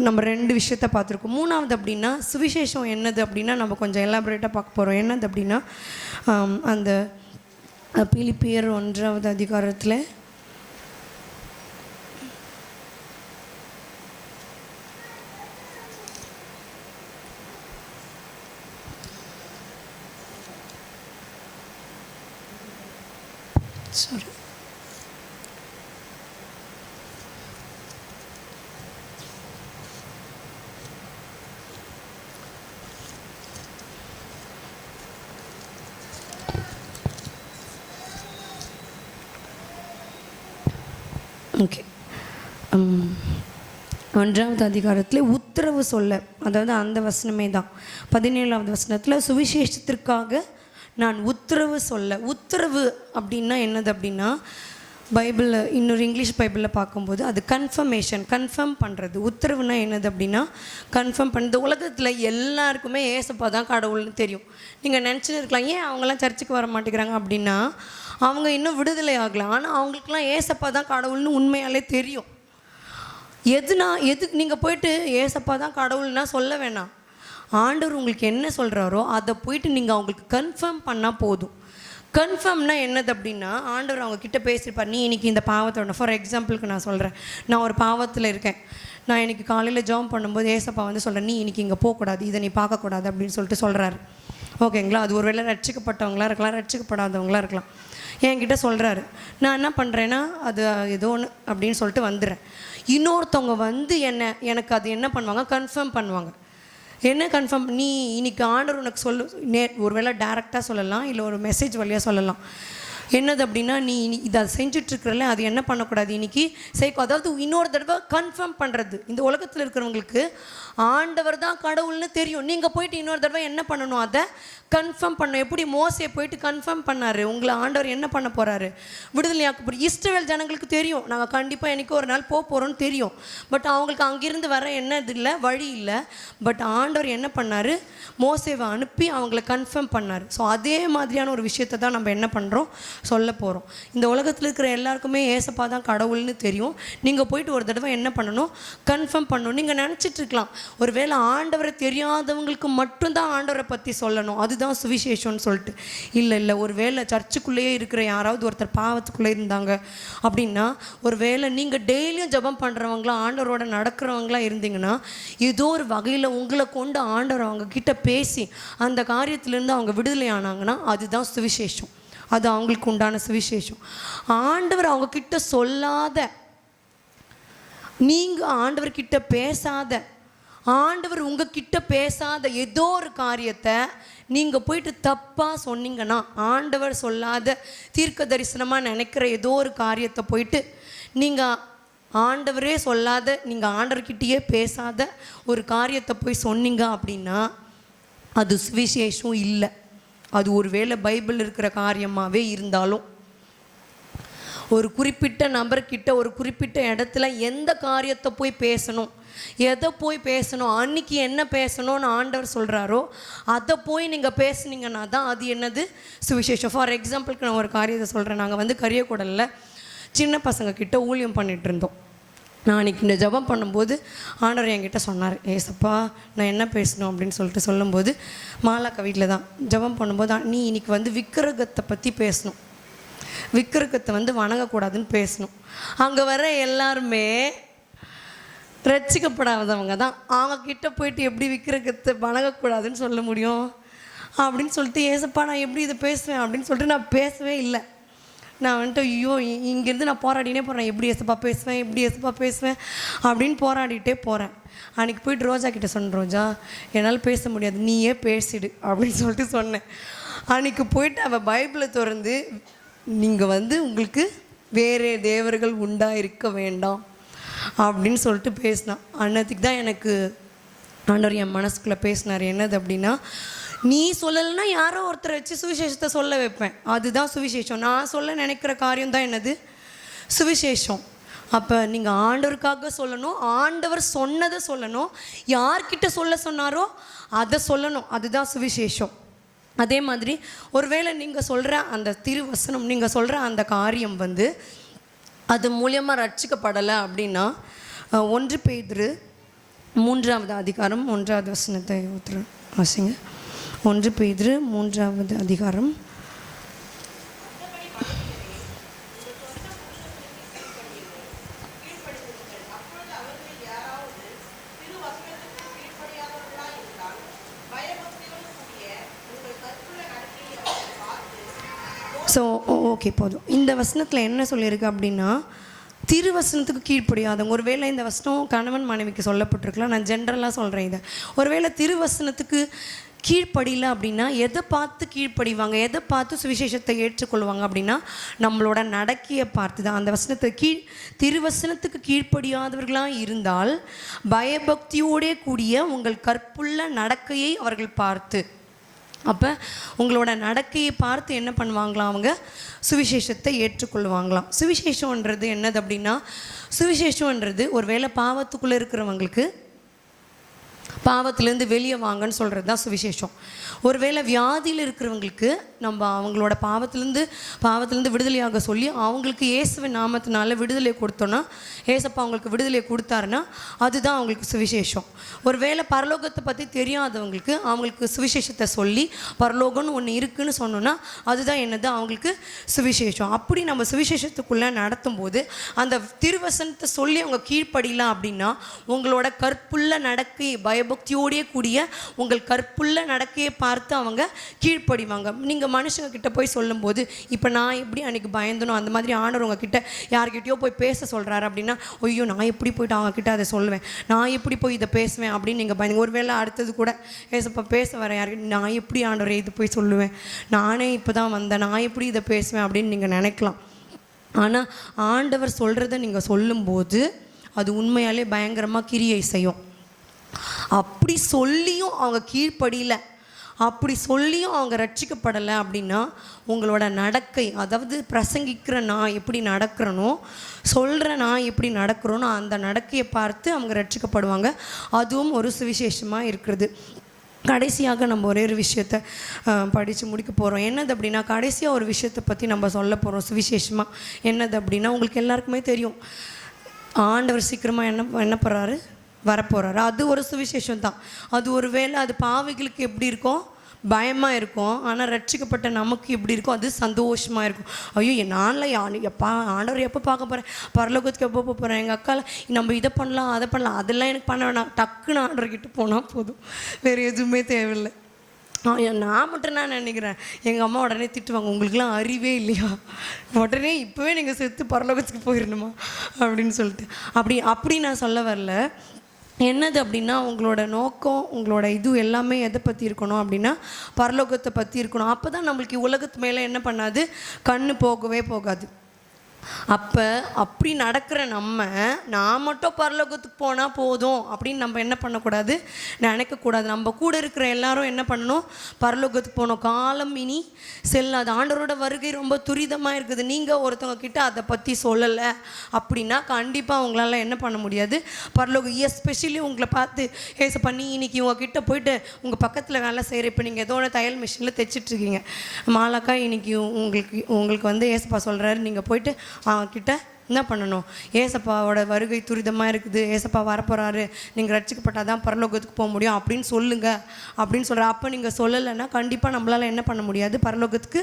நம்ம 2 விஷயத்தை பார்த்துருக்கோம். மூணாவது அப்படின்னா, சுவிசேஷம் என்னது அப்படின்னா, நம்ம கொஞ்சம் எலாபரேட்டாக பார்க்க போகிறோம். என்னது அப்படின்னா, அந்த பிலிப்பியர் 1வது அதிகாரத்தில் சாரி ஓகே 1வது அதிகாரத்தில் உத்தரவு சொல்ல, அதாவது அந்த வசனமே தான் 17வது வசனத்தில், சுவிசேஷத்திற்காக நான் உத்தரவு சொல்ல. உத்தரவு அப்படின்னா என்னது அப்படின்னா, பைபிளில் இன்னொரு இங்கிலீஷ் பைபிளில் பார்க்கும்போது அது கன்ஃபர்ம் பண்ணுறது. உத்தரவுனா என்னது அப்படின்னா, கன்ஃபார்ம் பண்ணுறது. உலகத்தில் எல்லாருக்குமே ஏசப்பா தான் கடவுள்னு தெரியும். நீங்கள் நினச்சின்னு இருக்கலாம், ஏன் அவங்களாம் சர்ச்சுக்கு வர மாட்டேங்கிறாங்க அப்படின்னா, அவங்க இன்னும் விடுதலை ஆகலாம், ஆனால் அவங்களுக்குலாம் ஏசப்பா தான் கடவுள்னு உண்மையாலே தெரியும். எதுக்கு நீங்கள் போயிட்டு ஏசப்பா தான் கடவுள்னா சொல்ல வேணாம், ஆண்டவர் உங்களுக்கு என்ன சொல்கிறாரோ அதை போயிட்டு நீங்கள் அவங்களுக்கு கன்ஃபார்ம் பண்ணால் போதும். கன்ஃபார்ம்னா என்னது அப்படின்னா, ஆண்டவர் அவங்க கிட்டே பேசியிருப்பார், நீ இன்றைக்கி இந்த பாவத்தோட, ஃபார் எக்ஸாம்பிளுக்கு நான் சொல்கிறேன், நான் ஒரு பாவத்தில் இருக்கேன், நான் இன்றைக்கி காலையில் ஜாம் பண்ணும்போது ஏசப்பா சொல்கிறேன், நீ இன்றைக்கி இங்கே போகக்கூடாது, இதை நீ பார்க்கக்கூடாது அப்படின்னு சொல்லிட்டு சொல்கிறாரு. ஓகேங்களா? அது ஒரு வேளை ரட்சிக்கப்பட்டவங்களாக இருக்கலாம், ரட்சிக்கப்படாதவங்களாக இருக்கலாம். என்கிட்ட சொல்கிறாரு, நான் என்ன பண்ணுறேன்னா அது ஏதோ ஒன்று அப்படின்னு சொல்லிட்டு வந்துடுறேன். இன்னொருத்தவங்க வந்து எனக்கு அது என்ன பண்ணுவாங்க, கன்ஃபார்ம் பண்ணுவாங்க. என்ன கன்ஃபார்ம், நீ இன்னைக்கு ஆண்டவர் உனக்கு ஒரு வேளை டேரெக்டாக சொல்லலாம், இல்லை ஒரு மெசேஜ் வழியாக சொல்லலாம். என்னது அப்படின்னா, நீ இதை செஞ்சிட்ருக்கிறல அது என்ன பண்ணக்கூடாது இன்றைக்கி அதாவது இன்னொரு தடவை கன்ஃபார்ம் பண்ணுறது. இந்த உலகத்தில் இருக்கிறவங்களுக்கு ஆண்டவர் தான் கடவுள்னு தெரியும். நீங்கள் போயிட்டு இன்னொரு தடவை என்ன பண்ணணும், அதை கன்ஃபார்ம் பண்ணணும். எப்படி மோசே போயிட்டு கன்ஃபார்ம் பண்ணார், உங்களை ஆண்டவர் என்ன பண்ண போகிறாரு, விடுதலையாக்க போகிற. இஸ்ரவேல் ஜனங்களுக்கு தெரியும், நாங்கள் கண்டிப்பாக என்றைக்கு ஒரு நாள் போகிறோன்னு தெரியும். பட் அவங்களுக்கு அங்கேருந்து வர என்னது இல்லை, வழி இல்லை. பட் ஆண்டவர் என்ன பண்ணார், மோசேவை அனுப்பி அவங்கள கன்ஃபார்ம் பண்ணார். ஸோ அதே மாதிரியான ஒரு விஷயத்தை தான் நம்ம என்ன பண்ணுறோம், சொல்ல போகிறோம். இந்த உலகத்தில் இருக்கிற எல்லாருக்குமே ஏசப்பா தான் கடவுள்னு தெரியும். நீங்கள் போயிட்டு ஒரு தடவை என்ன பண்ணணும், கன்ஃபார்ம் பண்ணணும். நீங்கள் நினச்சிட்ருக்கலாம், ஒரு வேளை ஆண்டவரை தெரியாதவங்களுக்கு மட்டும்தான் ஆண்டவரை பற்றி சொல்லணும், அதுதான் சுவிசேஷம்னு சொல்லிட்டு. இல்லை, ஒரு வேளை சர்ச்சுக்குள்ளேயே இருக்கிற யாராவது ஒருத்தர் பாவத்துக்குள்ளே இருந்தாங்க அப்படின்னா, ஒரு வேளை நீங்கள் டெய்லியும் ஜெபம் பண்ணுறவங்களா, ஆண்டவரோட நடக்கிறவங்களா இருந்தீங்கன்னா, ஏதோ ஒரு வகையில் உங்களை கொண்டு ஆண்டவர் அவங்க கிட்ட பேசி அந்த காரியத்திலேருந்து அவங்க விடுதலை ஆனாங்கன்னா அதுதான் சுவிசேஷம். அது அவங்களுக்கு உண்டான சுவிசேஷம். ஆண்டவர் அவங்க கிட்ட சொல்லாத, நீங்கள் ஆண்டவர்கிட்ட பேசாத, ஆண்டவர் உங்ககிட்ட பேசாத ஏதோ ஒரு காரியத்தை நீங்கள் போயிட்டு தப்பாக சொன்னீங்கன்னா, ஆண்டவர் சொல்லாத தீர்க்க தரிசனமாக நினைக்கிற ஏதோ ஒரு காரியத்தை போயிட்டு நீங்கள் ஆண்டவரே சொல்லாத, நீங்கள் ஆண்டவர்கிட்டயே பேசாத ஒரு காரியத்தை போய் சொன்னீங்க அப்படின்னா அது சுவிசேஷம் இல்லை. அது ஒரு வேளை பைபிள் இருக்கிற காரியமாகவே இருந்தாலும், ஒரு குறிப்பிட்ட நபர்கிட்ட ஒரு குறிப்பிட்ட இடத்துல எந்த காரியத்தை போய் பேசணும், எதை போய் பேசணும், அன்றைக்கி என்ன பேசணும்னு ஆண்டவர் சொல்கிறாரோ அதை போய் நீங்கள் பேசுனீங்கன்னா தான் அது என்னது, சுவிசேஷம். ஃபார் எக்ஸாம்பிளுக்கு நான் ஒரு காரியத்தை சொல்கிறேன். நாங்கள் கரியக்குடலில் சின்ன பசங்க கிட்ட ஊழியம் பண்ணிகிட்டு இருந்தோம். நான் அன்றைக்கி இந்த ஜெபம் பண்ணும்போது ஆண்டவர் என்கிட்ட சொன்னார், ஏசப்பா நான் என்ன பேசணும் அப்படின்னு சொல்லிட்டு சொல்லும்போது, மாலாக்கா வீட்டில் தான் ஜெபம் பண்ணும்போது, நீ இன்றைக்கி விக்கிரகத்தை பற்றி பேசணும், விக்கிரகத்தை வணங்கக்கூடாதுன்னு பேசணும். அங்கே வர எல்லாருமே ரட்சிக்கப்படாதவங்க தான். அவங்கக்கிட்ட போயிட்டு எப்படி விக்கிரகத்தை வணங்கக்கூடாதுன்னு சொல்ல முடியும் அப்படின்னு சொல்லிட்டு, ஏசப்பா நான் எப்படி இதை பேசுவேன் அப்படின்னு சொல்லிட்டு நான் பேசவே இல்லை. நான் ஐயோ இங்கேருந்து நான் போராடினே போகிறேன், எப்படி ஏசப்பா பேசுவேன் அப்படின்னு போராடிட்டே போகிறேன். அன்றைக்கி போய்ட்டு ரோஜா கிட்டே சொன்னேன், ரோஜா என்னால் பேச முடியாது, நீயே பேசிடு அப்படின்னு சொல்லிட்டு சொன்னேன். அன்றைக்கி போயிட்டு அவள் பைபிளை திறந்து, நீங்கள் உங்களுக்கு வேறே தேவர்கள் உண்டாக இருக்க வேண்டாம் அப்படின்னு சொல்லிட்டு பேசினான். அன்னத்துக்கு தான் எனக்கு ஆண்டவர் என் மனசுக்குள்ளே பேசினார். என்னது அப்படின்னா, நீ சொல்லலைன்னா யாரோ ஒருத்தரை வச்சு சுவிசேஷத்தை சொல்ல வைப்பேன், அதுதான் சுவிசேஷம். நான் சொல்ல நினைக்கிற காரியம் தான் என்னது, சுவிசேஷம். அப்போ நீங்கள் ஆண்டவருக்காக சொல்லணும், ஆண்டவர் சொன்னதை சொல்லணும், யார்கிட்ட சொல்ல சொன்னாரோ அதை சொல்லணும், அதுதான் சுவிசேஷம். அதே மாதிரி ஒருவேளை நீங்கள் சொல்கிற அந்த திருவசனம், நீங்கள் சொல்கிற அந்த காரியம் அது மூலியமாக ரட்சிக்கப்படலை அப்படின்னா, 1 பேதுரு 3வது அதிகாரம் 1வது வசனத்தை வாசிங்க. 1 பேதுரு 3வது அதிகாரம். ஸோ ஓகே போதும். இந்த வசனத்தில் என்ன சொல்லியிருக்கு அப்படின்னா, திருவசனத்துக்கு கீழ்ப்படியாதவங்க. ஒருவேளை இந்த வசனம் கணவன் மனைவிக்கு சொல்லப்பட்டிருக்கலாம், நான் ஜென்ரலாக சொல்கிறேன் இதை. ஒருவேளை திருவசனத்துக்கு கீழ்ப்படியல அப்படின்னா எதை பார்த்து கீழ்ப்படிவாங்க, எதை பார்த்து சுவிசேஷத்தை ஏற்றுக்கொள்வாங்க அப்படின்னா, நம்மளோட நடக்கையை பார்த்து தான். அந்த வசனத்தை திருவசனத்துக்கு கீழ்ப்படியாதவர்களாக இருந்தால் பயபக்தியோடே கூடிய உங்கள் கற்புள்ள நடக்கையை அவர்கள் பார்த்து, அப்போ உங்களோட நடக்கையை பார்த்து என்ன பண்ணுவாங்களாம், அவங்க சுவிசேஷத்தை ஏற்றுக்கொள்வாங்களாம். சுவிசேஷன்றது என்னது அப்படின்னா, சுவிசேஷன்றது ஒரு வேளை பாவத்துக்குள்ளே இருக்கிறவங்களுக்கு பாவத்திலேருந்து வெளியே வாங்கன்னு சொல்கிறது தான் சுவிசேஷம். ஒருவேளை வியாதியில் இருக்கிறவங்களுக்கு நம்ம அவங்களோட பாவத்திலேருந்து விடுதலையாக சொல்லி அவங்களுக்கு இயேசுவின் நாமத்தினால விடுதலை கொடுத்தோன்னா, ஏசப்பா அவங்களுக்கு விடுதலை கொடுத்தாருன்னா அதுதான் அவங்களுக்கு சுவிசேஷம். ஒருவேளை பரலோகத்தை பற்றி தெரியாதவங்களுக்கு அவங்களுக்கு சுவிசேஷத்தை சொல்லி பரலோகம்னு ஒன்று இருக்குதுன்னு சொன்னோன்னா அதுதான் என்னது, அவங்களுக்கு சுவிசேஷம். அப்படி நம்ம சுவிசேஷத்துக்குள்ளே நடத்தும் போது அந்த திருவசனத்தை சொல்லி அவங்க கீழ்ப்படியலாம் அப்படின்னா, உங்களோட கற்புள்ள நடக்கை பயபக்தி பயபக்தியோடைய கூடிய உங்கள் கற்புள்ள நடக்கையை பார்த்து அவங்க கீழ்ப்படிவாங்க. நீங்கள் மனுஷங்க கிட்ட போய் சொல்லும்போது, இப்போ நான் எப்படி அன்றைக்கி பயந்தனோ அந்த மாதிரி ஆண்டவர் உங்ககிட்ட யார்கிட்டயோ போய் பேச சொல்கிறாரு அப்படின்னா, ஐயோ நான் எப்படி போய்ட்டு அவங்கக்கிட்ட அதை சொல்லுவேன், நான் எப்படி போய் இதை பேசுவேன் அப்படின்னு நீங்கள் பயந்து, ஒருவேளை அடுத்தது கூட ஏசப்பா பேச வரேன் யார்கிட்ட, நான் எப்படி ஆண்டவரை இது போய் சொல்லுவேன், நானே இப்போ தான் வந்தேன், நான் எப்படி இதை பேசுவேன் அப்படின்னு நீங்கள் நினைக்கலாம். ஆனால் ஆண்டவர் சொல்கிறத நீங்கள் சொல்லும்போது அது உண்மையாலே பயங்கரமாக கிரியை செய்யும். அப்படி சொல்லியும் அவங்க கீழ்ப்படியல, அப்படி சொல்லியும் அவங்க ரட்சிக்கப்படலை அப்படின்னா உங்களோட நடக்கை, அதாவது பிரசங்கிக்கிற நான் எப்படி நடக்கிறனோ, சொல்கிற நான் எப்படி நடக்கிறோனோ அந்த நடக்கையை பார்த்து அவங்க ரட்சிக்கப்படுவாங்க. அதுவும் ஒரு சுவிசேஷமாக இருக்கிறது. கடைசியாக நம்ம ஒரே ஒரு விஷயத்தை படித்து முடிக்க போகிறோம். என்னது அப்படின்னா, கடைசியாக ஒரு விஷயத்தை பற்றி நம்ம சொல்ல போகிறோம் சுவிசேஷமாக. என்னது அப்படின்னா, உங்களுக்கு எல்லாருக்குமே தெரியும், ஆண்டவர் சீக்கிரமாக என்ன போகிறாரு, வரப்போகிறாரு. அது ஒரு சுவிசேஷம் தான். அது ஒரு வேளை அது பாவிகளுக்கு எப்படி இருக்கும், பயமாக இருக்கும். ஆனால் ரட்சிக்கப்பட்ட நமக்கு எப்படி இருக்கும், அது சந்தோஷமாக இருக்கும். ஐயோ நானில் எப்பா ஆண்டவர் எப்போ பார்க்க போகிறேன், பரலோகத்துக்கு எப்போ போகிறேன், எங்கள் அக்காவில் நம்ம இதை பண்ணலாம் அதை பண்ணலாம், அதெல்லாம் எனக்கு பண்ண வேணாம், டக்குன்னு ஆண்டவர்கிட்ட போனால் போதும், வேறு எதுவுமே தேவையில்லை. நான் மட்டும் நான் நினைக்கிறேன், எங்கள் அம்மா உடனே திட்டுவாங்க, உங்களுக்குலாம் அறிவே இல்லையா, உடனே இப்போவே நீங்கள் செத்து பரலோகத்துக்கு போயிடணுமா அப்படின்னு சொல்லிட்டு. அப்படி நான் சொல்ல வரல. என்னது அப்படின்னா, உங்களோட நோக்கம், உங்களோட இது எல்லாமே எதை பற்றி இருக்கணும் அப்படின்னா பரலோகத்தை பற்றி இருக்கணும். அப்போ தான் நம்மளுக்கு உலகத்து மேலே என்ன பண்ணாது, கண்ணு போகவே போகாது. அப்படி நடக்கிற நான் மட்டும் பரலோகத்துக்கு போனால் போதும் அப்படின்னு நம்ம என்ன பண்ணக்கூடாது, நினைக்கக்கூடாது. நம்ம கூட இருக்கிற எல்லாரும் என்ன பண்ணணும், பரலோகத்துக்கு போகணும். காலம் இனி செல்லாது, ஆண்டவரோட வருகை ரொம்ப துரிதமாக இருக்குது. நீங்கள் ஒருத்தவங்க கிட்ட அதை பற்றி சொல்லலை அப்படின்னா கண்டிப்பாக அவங்களால என்ன பண்ண முடியாது, பரலோகம். எஸ்பெஷலி உங்களை பார்த்து ஏச பண்ணி இன்னைக்கு உங்ககிட்ட போயிட்டு உங்கள் பக்கத்தில் வேலை செய்கிற, இப்போ நீங்கள் ஏதோ ஒரு தையல் மிஷினில் தைச்சிட்ருக்கீங்க, மாலாக்கா இன்னைக்கு உங்களுக்கு வந்து ஏசப்பா சொல்கிறாரு, நீங்கள் போயிட்டு அவங்கக்கிட்ட என்ன பண்ணணும், ஏசப்பாவோட வருகை துரிதமாக இருக்குது, ஏசப்பா வரப்போகிறாரு, நீங்கள் ரட்சிக்கப்பட்டால் தான் பரலோகத்துக்கு போக முடியும் அப்படின்னு சொல்லுங்கள் அப்படின்னு சொல்கிற. அப்போ நீங்கள் சொல்லலைன்னா கண்டிப்பாக நம்மளால் என்ன பண்ண முடியாது, பரலோகத்துக்கு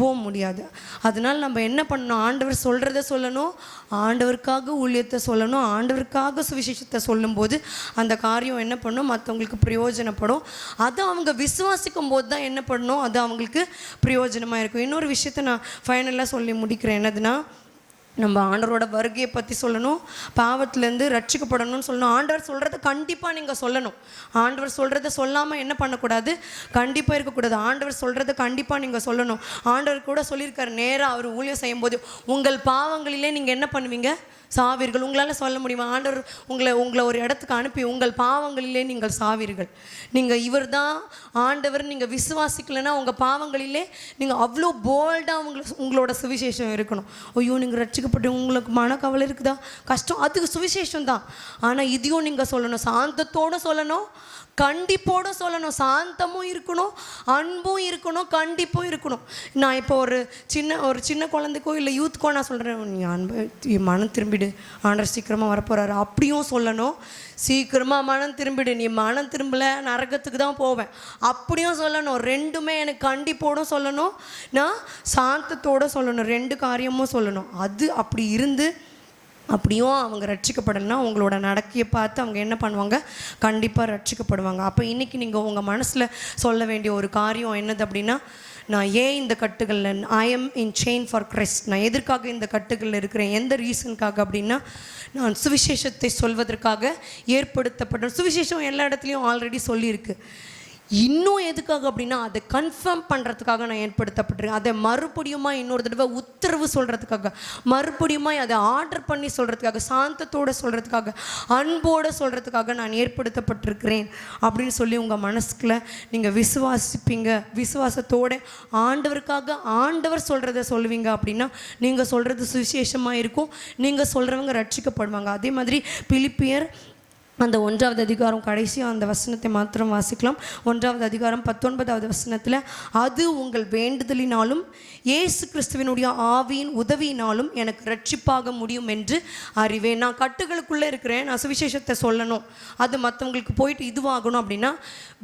போக முடியாது. அதனால் நம்ம என்ன பண்ணணும், ஆண்டவர் சொல்கிறத சொல்லணும், ஆண்டவருக்காக ஊழியத்தை சொல்லணும், ஆண்டவருக்காக சுவிசேஷத்தை சொல்லும்போது அந்த காரியம் என்ன பண்ணணும், மற்றவங்களுக்கு பிரயோஜனப்படும். அதை அவங்க விசுவாசிக்கும் போது தான் என்ன பண்ணணும், அது அவங்களுக்கு பிரயோஜனமாக இருக்கும். இன்னொரு விஷயத்தை நான் ஃபைனலாக சொல்லி முடிக்கிறேன். என்னதுன்னா, நம்ம ஆண்டவரோட வருகையை பற்றி சொல்லணும், பாவத்திலேருந்து ரட்சிக்கப்படணும்னு சொல்லணும். ஆண்டவர் சொல்கிறத கண்டிப்பாக நீங்கள் சொல்லணும். ஆண்டவர் சொல்கிறத சொல்லாமல் என்ன பண்ணக்கூடாது, கண்டிப்பாக இருக்கக்கூடாது. ஆண்டவர் சொல்கிறத கண்டிப்பாக நீங்கள் சொல்லணும். ஆண்டவர் கூட சொல்லியிருக்காரு, நேராக அவர் ஊழியம் செய்யும்போது, உங்கள் பாவங்களிலே நீங்கள் என்ன பண்ணுவீங்க, சாவீர்கள். உங்களால் சொல்ல முடியுமா, ஆண்டவர் உங்களை ஒரு இடத்துக்கு அனுப்பி உங்கள் பாவங்களிலே நீங்கள் சாவீர்கள், நீங்கள் இவர் தான் ஆண்டவர் நீங்கள் விசுவாசிக்கலைன்னா உங்கள் பாவங்களிலே நீங்கள் அவ்வளோ போல்டாக உங்களோட சுவிசேஷம் இருக்கணும். ஐயோ நீங்கள் ரட்சிக்கப்பட்டு உங்களுக்கு மனக்கவலை இருக்குதா, கஷ்டம், அதுக்கு சுவிசேஷம் தான். ஆனால் இதையும் நீங்கள் சொல்லணும், சாந்தத்தோடு சொல்லணும், கண்டிப்போடு சொல்லணும். சாந்தமும் இருக்கணும், அன்பும் இருக்கணும், கண்டிப்பும் இருக்கணும். நான் இப்போ ஒரு சின்ன குழந்தைக்கோ இல்லை யூத்துக்கோ நான் சொல்கிறேன், நீ அன்பு மனம் திரும்பிடு, ஆண்டவர் சீக்கிரமாக வரப்போகிறாரு அப்படியும் சொல்லணும். சீக்கிரமாக மனம் திரும்பிடு, நீ மனம் திரும்பலை நரகத்துக்கு தான் போவேன் அப்படியும் சொல்லணும். ரெண்டுமே எனக்கு கண்டிப்போடும் சொல்லணும், நான் சாந்தத்தோடு சொல்லணும், ரெண்டு காரியமும் சொல்லணும். அது அப்படி இருந்து அப்படியும் அவங்க ரட்சிக்கப்படலைன்னா உங்களோட நடக்கையை பார்த்து அவங்க என்ன பண்ணுவாங்க, கண்டிப்பாக ரட்சிக்கப்படுவாங்க. அப்போ இன்றைக்கி நீங்கள் உங்கள் மனசில் சொல்ல வேண்டிய ஒரு காரியம் என்னது அப்படின்னா, நான் ஏன் இந்த கட்டுகளில், I am in chain for Christ, நான் எதற்காக இந்த கட்டுகளில் இருக்கிறேன், எந்த ரீசனுக்காக அப்படின்னா, நான் சுவிசேஷத்தை சொல்வதற்காக ஏற்படுத்தப்பட்ட, சுவிசேஷம் எல்லா இடத்துலையும் ஆல்ரெடி சொல்லியிருக்கு. இன்னும் எதுக்காக அப்படின்னா, அதை கன்ஃபார்ம் பண்ணுறதுக்காக நான் ஏற்படுத்தப்பட்டிருக்கேன். அதை மறுபடியுமா இன்னொரு தடவை உத்தரவு சொல்கிறதுக்காக, மறுபடியுமா அதை ஆர்டர் பண்ணி சொல்கிறதுக்காக, சாந்தத்தோடு சொல்கிறதுக்காக, அன்போடு சொல்கிறதுக்காக நான் ஏற்படுத்தப்பட்டிருக்கிறேன் அப்படின்னு சொல்லி உங்கள் மனசுக்குள்ள நீங்கள் விசுவாசிப்பீங்க. விசுவாசத்தோடு ஆண்டவருக்காக ஆண்டவர் சொல்கிறத சொல்லுவீங்க அப்படின்னா நீங்கள் சொல்கிறது சுவிசேஷமாக இருக்கும், நீங்கள் சொல்கிறவங்க ரட்சிக்கப்படுவாங்க. அதே மாதிரி பிலிப்பியர் அந்த 1வது அதிகாரம் கடைசியாக அந்த வசனத்தை மாத்திரம் வாசிக்கலாம். 1வது அதிகாரம் 19வது வசனத்தில், அது உங்கள் வேண்டுதலினாலும் இயேசு கிறிஸ்துவினுடைய ஆவியின் உதவியினாலும் எனக்கு ரட்சிப்பாக முடியும் என்று அறிவேன். நான் கட்டுகளுக்குள்ளே இருக்கிறேன், நான் சுவிசேஷத்தை சொல்லணும், அது மற்றவங்களுக்கு போயிட்டு இதுவாகணும் அப்படின்னா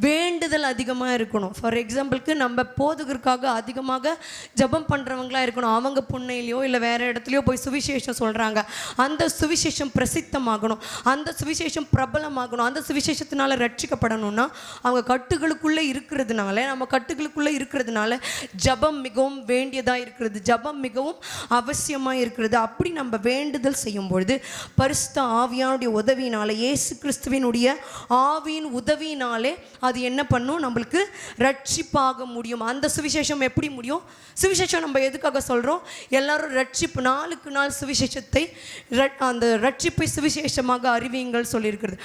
வேண்டுதல் அதிகமாக இருக்கணும். ஃபார் எக்ஸாம்பிளுக்கு நம்ம போதகருக்காக அதிகமாக ஜபம் பண்ணுறவங்களாக இருக்கணும். அவங்க புண்ணையிலையோ இல்லை வேறு இடத்துலையோ போய் சுவிசேஷம் சொல்கிறாங்க, அந்த சுவிசேஷம் பிரசித்தமாகணும், அந்த சுவிசேஷம் பிரபலமாகணும், அந்த சுவிசேஷத்தினால ரட்சிக்கப்படணும்னா அவங்க கட்டுகளுக்குள்ளே இருக்கிறதுனால, நம்ம கட்டுகளுக்குள்ளே இருக்கிறதுனால ஜெபம் மிகவும் வேண்டியதாக இருக்கிறது, ஜெபம் மிகவும் அவசியமாக இருக்கிறது. அப்படி நம்ம வேண்டுதல் செய்யும் பொழுது பரிசுத்த ஆவியானுடைய உதவியினால, இயேசு கிறிஸ்துவினுடைய ஆவியின் உதவியினாலே அது என்ன பண்ணும், நம்மளுக்கு ரட்சிப்பாக முடியும். அந்த சுவிசேஷம் எப்படி முடியும்? சுவிசேஷம் நம்ம எதுக்காக சொல்கிறோம்? எல்லாரும் ரட்சிப்பு, நாளுக்கு நாள் சுவிசேஷத்தை, அந்த ரட்சிப்பை சுவிசேஷமாக அறிவியுங்கள் சொல்லியிருக்கிறது.